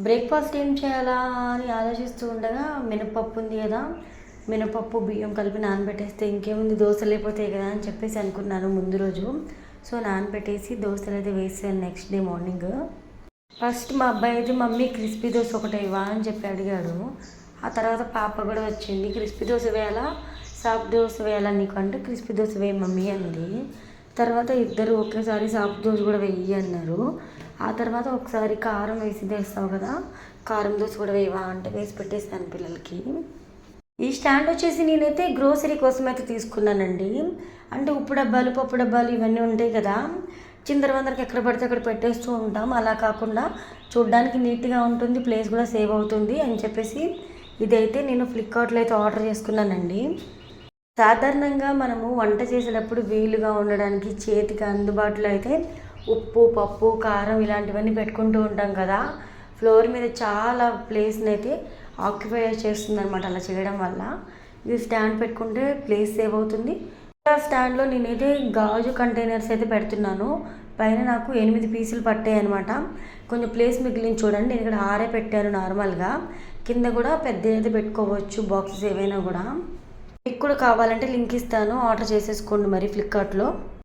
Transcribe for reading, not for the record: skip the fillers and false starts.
Breakfast ఏం చేయాలా అని ఆలోచిస్తూ ఉండగా మినపప్పు ఉంది కదా, మినపప్పు బియ్యం కలిపి నానబెట్టేస్తే ఇంకేముంది దోశలు అయిపోతాయి కదా అని చెప్పేసి అనుకున్నాను ముందు రోజు. సో నానబెట్టేసి దోశలు అయితే వేసాను నెక్స్ట్ డే మార్నింగ్. ఫస్ట్ మా అబ్బాయి అయితే మమ్మీ క్రిస్పీ దోశ ఒకటి ఇవ్వా అని చెప్పి అడిగాడు. ఆ తర్వాత పాప కూడా వచ్చింది, క్రిస్పీ దోశ వేయాలా సాఫ్ట్ దోశ వేయాలా నీకు అంటే క్రిస్పీ దోశ వేయి మమ్మీ అంది. తర్వాత ఇద్దరు ఒకేసారి సాఫ్ట్ దోశ కూడా వెయ్యి అన్నారు. ఆ తర్వాత ఒకసారి కారం వేసి వేస్తావు కదా, కారం దోశ కూడా వేయవా అంటే వేసి పెట్టేస్తాను పిల్లలకి. ఈ స్టాండ్ వచ్చేసి నేనైతే గ్రోసరీ కోసం అయితే తీసుకున్నానండి. అంటే ఉప్పు డబ్బాలు పప్పు డబ్బాలు ఇవన్నీ ఉంటాయి కదా, చిందరవందరికి ఎక్కడ పడితే అక్కడ పెట్టేస్తూ ఉంటాం. అలా కాకుండా చూడ్డానికి నీట్గా ఉంటుంది, ప్లేస్ కూడా సేవ్ అవుతుంది అని చెప్పేసి ఇదైతే నేను ఫ్లిప్కార్ట్లో అయితే ఆర్డర్ చేసుకున్నానండి. సాధారణంగా మనము వంట చేసేటప్పుడు వీలుగా ఉండడానికి చేతికి అందుబాటులో అయితే ఉప్పు పప్పు కారం ఇలాంటివన్నీ పెట్టుకుంటూ ఉంటాం కదా. ఫ్లోర్ మీద చాలా ప్లేస్ని అయితే ఆక్యుపై చేస్తుంది అనమాట అలా చేయడం వల్ల. ఇది స్టాండ్ పెట్టుకుంటే ప్లేస్ సేవ్ అవుతుంది. స్టాండ్లో నేనైతే గాజు కంటైనర్స్ అయితే పెడుతున్నాను. పైన నాకు 8 పీసులు పట్టాయి అనమాట. కొంచెం ప్లేస్ మిగిలింది చూడండి, నేను ఇక్కడ 6 పెట్టాను నార్మల్గా. కింద కూడా పెద్ద అయితే పెట్టుకోవచ్చు బాక్సెస్ ఏవైనా కూడా. మీకు కూడా కావాలంటే లింక్ ఇస్తాను, ఆర్డర్ చేసేసుకోండి మరి ఫ్లిప్కార్ట్లో.